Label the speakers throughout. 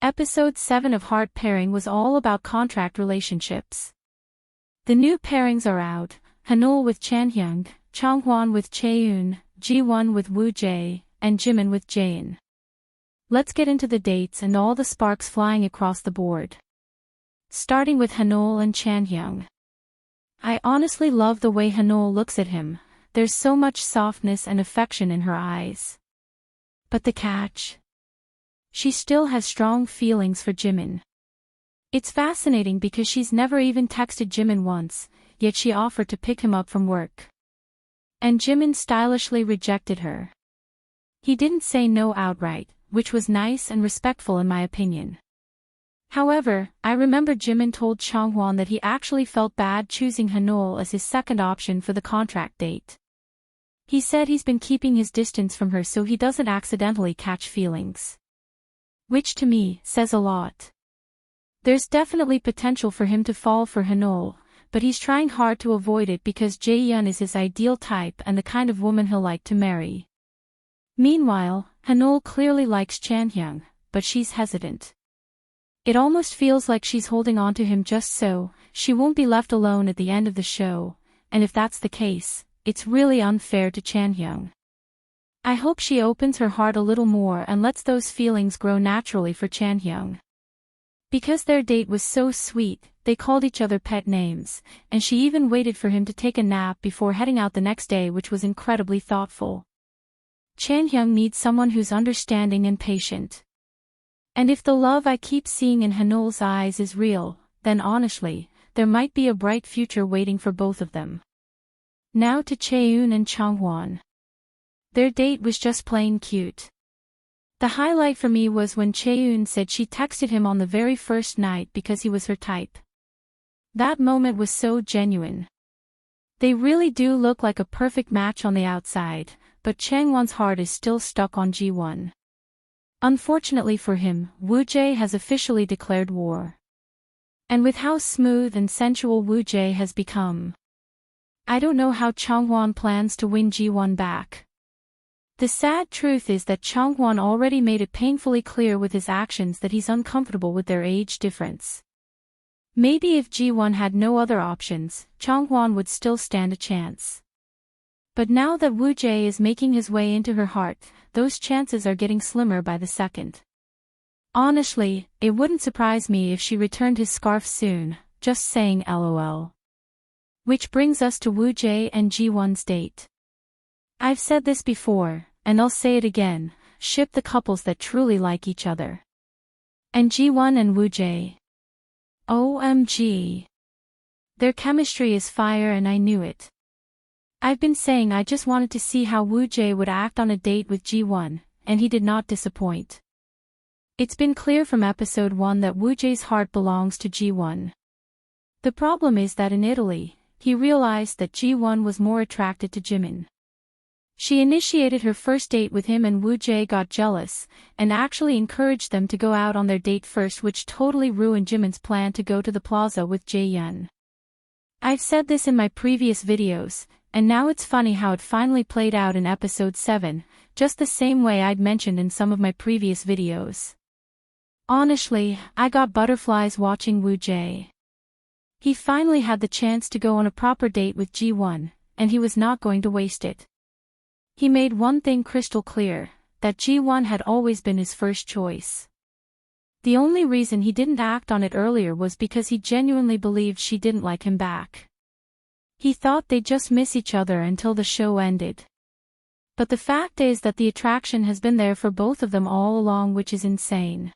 Speaker 1: Episode 7 of Heart Pairing was all about contract relationships. The new pairings are out: Hanul with Chanhyung, Changwon with JaeYeon, JiWon with Woojay, and Jimin with Jaeyeon. Let's get into the dates and all the sparks flying across the board. Starting with Hanul and Chanhyung. I honestly love the way Hanul looks at him. There's so much softness and affection in her eyes. But the catch? She still has strong feelings for Jimin. It's fascinating because she's never even texted Jimin once, yet she offered to pick him up from work. And Jimin stylishly rejected her. He didn't say no outright, which was nice and respectful in my opinion. However, I remember Jimin told Changwon that he actually felt bad choosing Hanul as his second option for the contract date. He said he's been keeping his distance from her so he doesn't accidentally catch feelings. Which to me says a lot. There's definitely potential for him to fall for Hanul, but he's trying hard to avoid it because JaeYeon is his ideal type and the kind of woman he'll like to marry. Meanwhile, Hanul clearly likes Chanhyung, but she's hesitant. It almost feels like she's holding on to him just so she won't be left alone at the end of the show, and if that's the case, it's really unfair to Chanhyung. I hope she opens her heart a little more and lets those feelings grow naturally for Chanhyung. Because their date was so sweet, they called each other pet names, and she even waited for him to take a nap before heading out the next day, which was incredibly thoughtful. Chanhyung needs someone who's understanding and patient. And if the love I keep seeing in Hanul's eyes is real, then honestly, there might be a bright future waiting for both of them. Now to JaeYeon and Changwon. Their date was just plain cute. The highlight for me was when JaeYeon said she texted him on the very first night because he was her type. That moment was so genuine. They really do look like a perfect match on the outside, but Changwon's heart is still stuck on JiWon. Unfortunately for him, Woojay has officially declared war. And with how smooth and sensual Woojay has become, I don't know how Changwon plans to win JiWon back. The sad truth is that Changwon already made it painfully clear with his actions that he's uncomfortable with their age difference. Maybe if JiWon had no other options, Changwon would still stand a chance. But now that Woojay is making his way into her heart, those chances are getting slimmer by the second. Honestly, it wouldn't surprise me if she returned his scarf soon, just saying LOL. Which brings us to Woojay and JiWon's date. I've said this before, and I'll say it again, ship the couples that truly like each other. And JiWon and Woojay. OMG. Their chemistry is fire and I knew it. I've been saying I just wanted to see how Woojay would act on a date with JiWon, and he did not disappoint. It's been clear from episode 1 that Woojay's heart belongs to JiWon. The problem is that in Italy, he realized that JiWon was more attracted to Jimin. She initiated her first date with him and Woojay got jealous, and actually encouraged them to go out on their date first, which totally ruined Jimin's plan to go to the plaza with JaeYeon. I've said this in my previous videos, and now it's funny how it finally played out in episode 7, just the same way I'd mentioned in some of my previous videos. Honestly, I got butterflies watching Woojay. He finally had the chance to go on a proper date with JiWon, and he was not going to waste it. He made one thing crystal clear, that JiWon had always been his first choice. The only reason he didn't act on it earlier was because he genuinely believed she didn't like him back. He thought they'd just miss each other until the show ended. But the fact is that the attraction has been there for both of them all along, which is insane.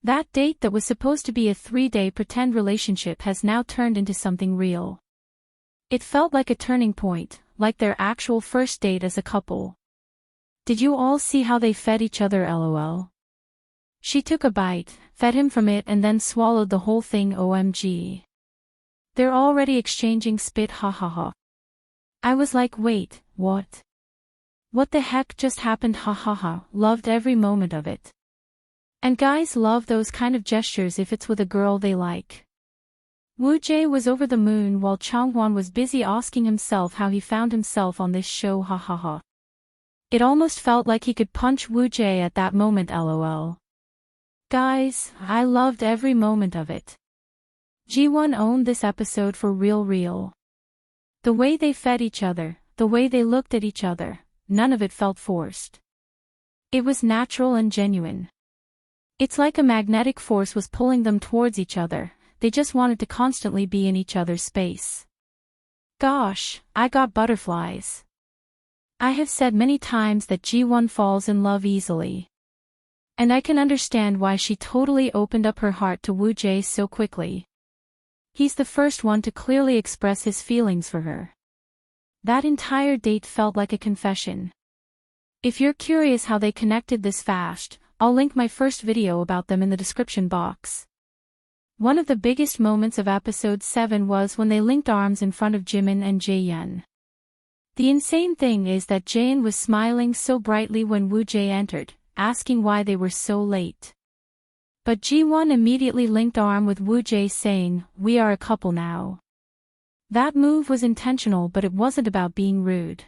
Speaker 1: That date that was supposed to be a 3-day pretend relationship has now turned into something real. It felt like a turning point, like their actual first date as a couple. Did you all see how they fed each other LOL? She took a bite, fed him from it and then swallowed the whole thing OMG. They're already exchanging spit ha. I was like, wait, what? What the heck just happened ha. Loved every moment of it. And guys love those kind of gestures if it's with a girl they like. Woojay was over the moon while Changwon was busy asking himself how he found himself on this show ha. It almost felt like he could punch Woojay at that moment LOL. Guys, I loved every moment of it. JiWon owned this episode for real. The way they fed each other, the way they looked at each other, none of it felt forced. It was natural and genuine. It's like a magnetic force was pulling them towards each other, they just wanted to constantly be in each other's space. Gosh, I got butterflies. I have said many times that JiWon falls in love easily. And I can understand why she totally opened up her heart to Woojay so quickly. He's the first one to clearly express his feelings for her. That entire date felt like a confession. If you're curious how they connected this fast, I'll link my first video about them in the description box. One of the biggest moments of episode 7 was when they linked arms in front of Jimin and Jay Yian. The insane thing is that Jaeyeon was smiling so brightly when Woojay entered, asking why they were so late. But JiWon immediately linked arm with Woojay saying, "We are a couple now." That move was intentional, but it wasn't about being rude.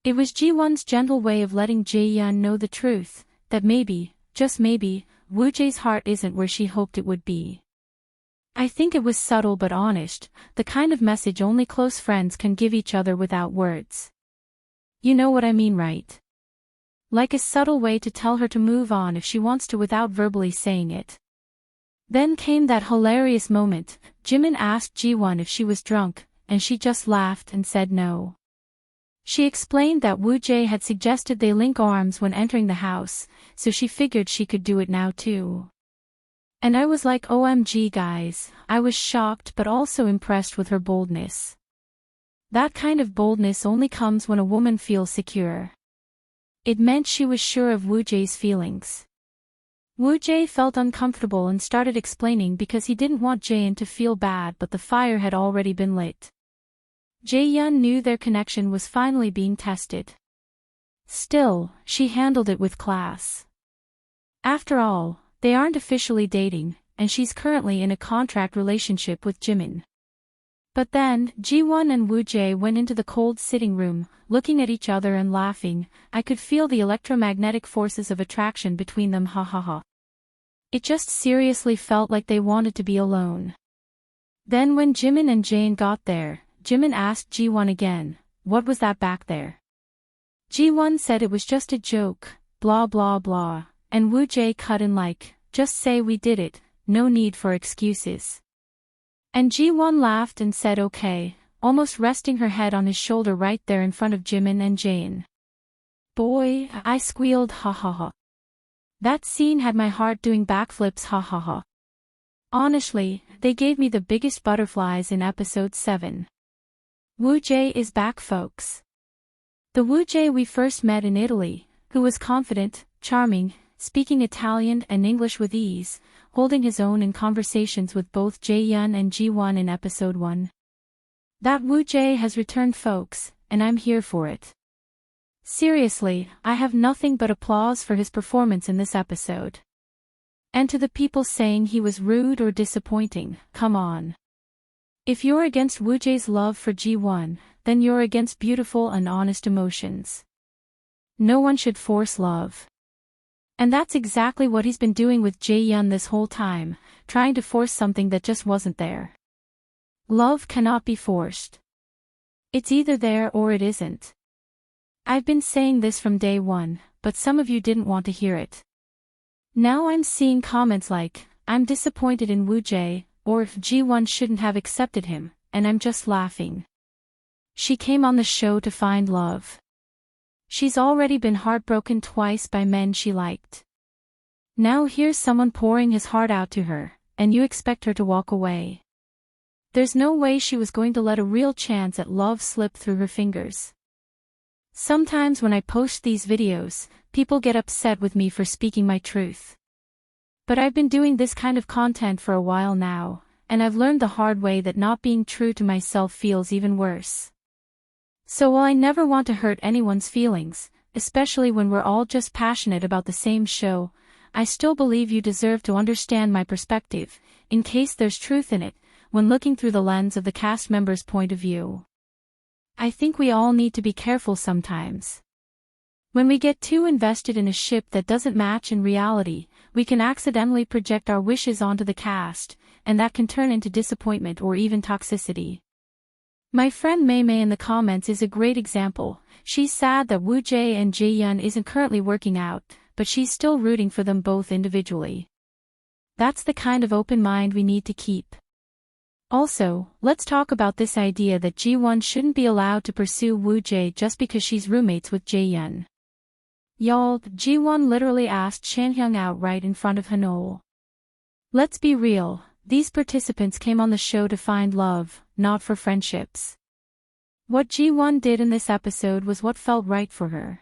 Speaker 1: It was JiWon's gentle way of letting JaeYeon know the truth, that maybe, just maybe, Woojay's heart isn't where she hoped it would be. I think it was subtle but honest, the kind of message only close friends can give each other without words. You know what I mean, right? Like a subtle way to tell her to move on if she wants to without verbally saying it. Then came that hilarious moment. Jimin asked JiWon if she was drunk, and she just laughed and said no. She explained that Woojay had suggested they link arms when entering the house, so she figured she could do it now too. And I was like, OMG guys, I was shocked but also impressed with her boldness. That kind of boldness only comes when a woman feels secure. It meant she was sure of Woojay's feelings. Woojay felt uncomfortable and started explaining because he didn't want Jaeyeon to feel bad, but the fire had already been lit. JaeYeon knew their connection was finally being tested. Still, she handled it with class. After all, they aren't officially dating, and she's currently in a contract relationship with Jimin. But then, JiWon and Woojay went into the cold sitting room, looking at each other and laughing. I could feel the electromagnetic forces of attraction between them, ha ha ha. It just seriously felt like they wanted to be alone. Then when Jimin and Jaeyeon got there, Jimin asked JiWon again, "What was that back there?" JiWon said it was just a joke, blah blah blah, and Woojay cut in like, "Just say we did it, no need for excuses." And JiWon laughed and said okay, almost resting her head on his shoulder right there in front of Jimin and Jaeyeon. Boy, I squealed, ha ha ha. That scene had my heart doing backflips, ha ha ha. Honestly, they gave me the biggest butterflies in episode 7. Woojay is back, folks. The Woojay we first met in Italy, who was confident, charming, speaking Italian and English with ease, holding his own in conversations with both JaeYeon and JiWon in episode 1. That Woojay has returned, folks, and I'm here for it. Seriously, I have nothing but applause for his performance in this episode. And to the people saying he was rude or disappointing, come on. If you're against Woojay's love for JiWon, then you're against beautiful and honest emotions. No one should force love. And that's exactly what he's been doing with JaeYeon this whole time, trying to force something that just wasn't there. Love cannot be forced. It's either there or it isn't. I've been saying this from day one, but some of you didn't want to hear it. Now I'm seeing comments like, "I'm disappointed in Woojay," or "if JiWon shouldn't have accepted him," and I'm just laughing. She came on the show to find love. She's already been heartbroken twice by men she liked. Now here's someone pouring his heart out to her, and you expect her to walk away. There's no way she was going to let a real chance at love slip through her fingers. Sometimes when I post these videos, people get upset with me for speaking my truth. But I've been doing this kind of content for a while now, and I've learned the hard way that not being true to myself feels even worse. So while I never want to hurt anyone's feelings, especially when we're all just passionate about the same show, I still believe you deserve to understand my perspective, in case there's truth in it, when looking through the lens of the cast member's point of view. I think we all need to be careful sometimes. When we get too invested in a ship that doesn't match in reality, we can accidentally project our wishes onto the cast, and that can turn into disappointment or even toxicity. My friend Mei Mei in the comments is a great example. She's sad that Woojay and JaeYeon isn't currently working out, but she's still rooting for them both individually. That's the kind of open mind we need to keep. Also, let's talk about this idea that JiWon shouldn't be allowed to pursue Woojay just because she's roommates with JaeYeon. Y'all, JiWon literally asked Shanhyung out right in front of Hanol. Let's be real, these participants came on the show to find love, not for friendships. What JiWon did in this episode was what felt right for her.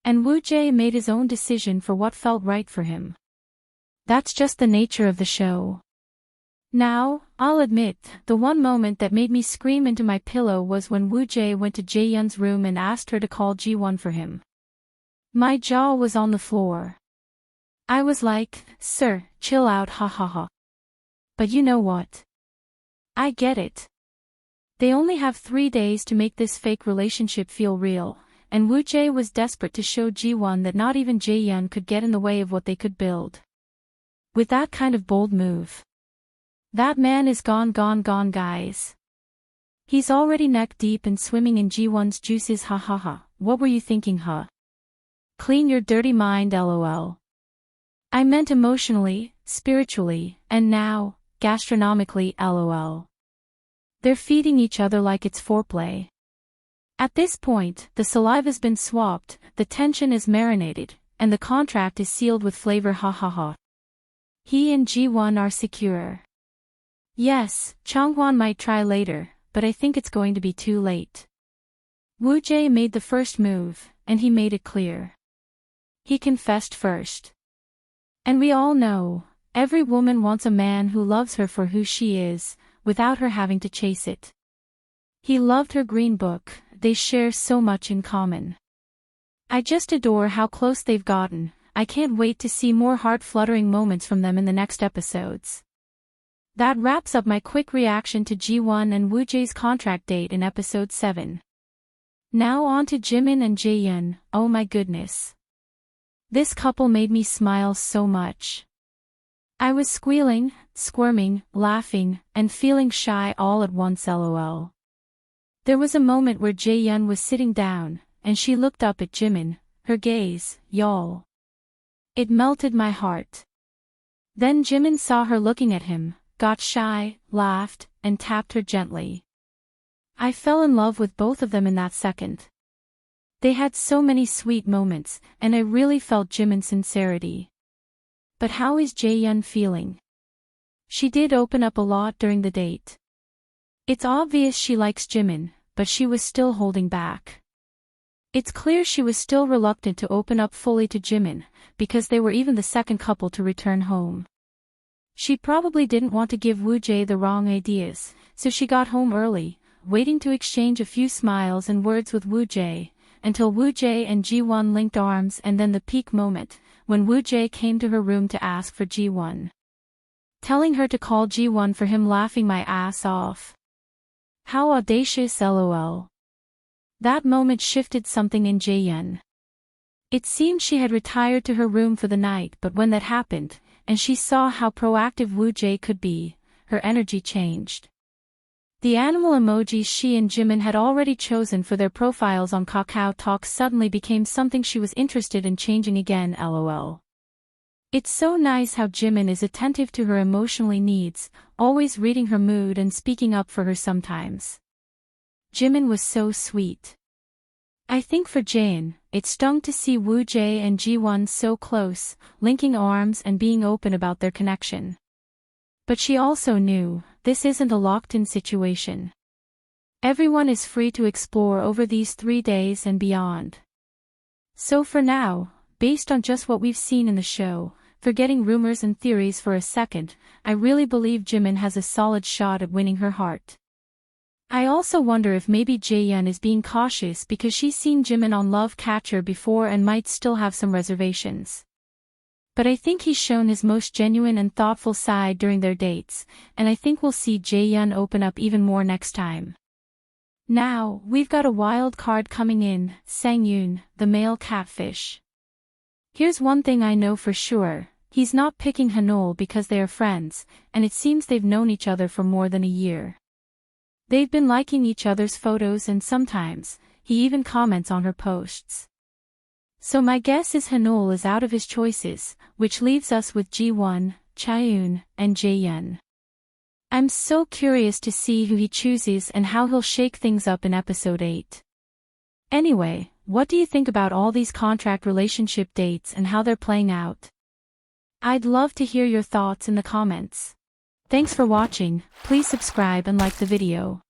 Speaker 1: And Woojay made his own decision for what felt right for him. That's just the nature of the show. Now, I'll admit, the one moment that made me scream into my pillow was when Woojay went to JaeYeon's room and asked her to call JiWon for him. My jaw was on the floor. I was like, sir, chill out, ha ha ha. But you know what? I get it. They only have 3 days to make this fake relationship feel real, and Woojay was desperate to show JiWon that not even JaeYeon could get in the way of what they could build. With that kind of bold move. That man is gone guys. He's already neck deep and swimming in JiWon's juices, ha ha ha. What were you thinking, huh? Clean your dirty mind, lol. I meant emotionally, spiritually, and now, gastronomically, lol. They're feeding each other like it's foreplay. At this point, the saliva's been swapped, the tension is marinated, and the contract is sealed with flavor, ha ha ha. He and JiWon are secure. Yes, Changhwan might try later, but I think it's going to be too late. Woojay made the first move, and he made it clear. He confessed first. And we all know, every woman wants a man who loves her for who she is, without her having to chase it. He loved her green book, they share so much in common. I just adore how close they've gotten. I can't wait to see more heart-fluttering moments from them in the next episodes. That wraps up my quick reaction to JiWon and Woojay's contract date in episode 7. Now on to Jimin and Jay Yian. Oh my goodness. This couple made me smile so much. I was squealing, squirming, laughing, and feeling shy all at once, lol. There was a moment where JaeYeon was sitting down, and she looked up at Jimin, her gaze, y'all. It melted my heart. Then Jimin saw her looking at him, got shy, laughed, and tapped her gently. I fell in love with both of them in that second. They had so many sweet moments, and I really felt Jimin's sincerity. But how is JaeYeon feeling? She did open up a lot during the date. It's obvious she likes Jimin, but she was still holding back. It's clear she was still reluctant to open up fully to Jimin, because they were even the second couple to return home. She probably didn't want to give Woojay the wrong ideas, so she got home early, waiting to exchange a few smiles and words with Woojay, until Woojay and JiWon linked arms, and then the peak moment, when Woojay came to her room to ask for JiWon. Telling her to call JiWon for him, laughing my ass off. How audacious, lol. That moment shifted something in JaeYeon. It seemed she had retired to her room for the night, but when that happened, and she saw how proactive Woojay could be, her energy changed. The animal emojis she and Jimin had already chosen for their profiles on Kakao Talk suddenly became something she was interested in changing again, lol. It's so nice how Jimin is attentive to her emotional needs, always reading her mood and speaking up for her sometimes. Jimin was so sweet. I think for Jaein, it stung to see Woojay and JiWon so close, linking arms and being open about their connection. But she also knew, this isn't a locked-in situation. Everyone is free to explore over these 3 days and beyond. So for now, based on just what we've seen in the show, forgetting rumors and theories for a second, I really believe Jimin has a solid shot at winning her heart. I also wonder if maybe JaeYeon is being cautious because she's seen Jimin on Love Catcher before and might still have some reservations. But I think he's shown his most genuine and thoughtful side during their dates, and I think we'll see JaeYeon open up even more next time. Now, we've got a wild card coming in, Sang-yoon, the male catfish. Here's one thing I know for sure, he's not picking Hanol because they are friends, and it seems they've known each other for more than a year. They've been liking each other's photos and sometimes, he even comments on her posts. So my guess is Hanol is out of his choices, which leaves us with JiWon, JaeYeon, and JaeYeon. I'm so curious to see who he chooses and how he'll shake things up in episode 8. Anyway, what do you think about all these contract relationship dates and how they're playing out? I'd love to hear your thoughts in the comments. Thanks for watching, please subscribe and like the video.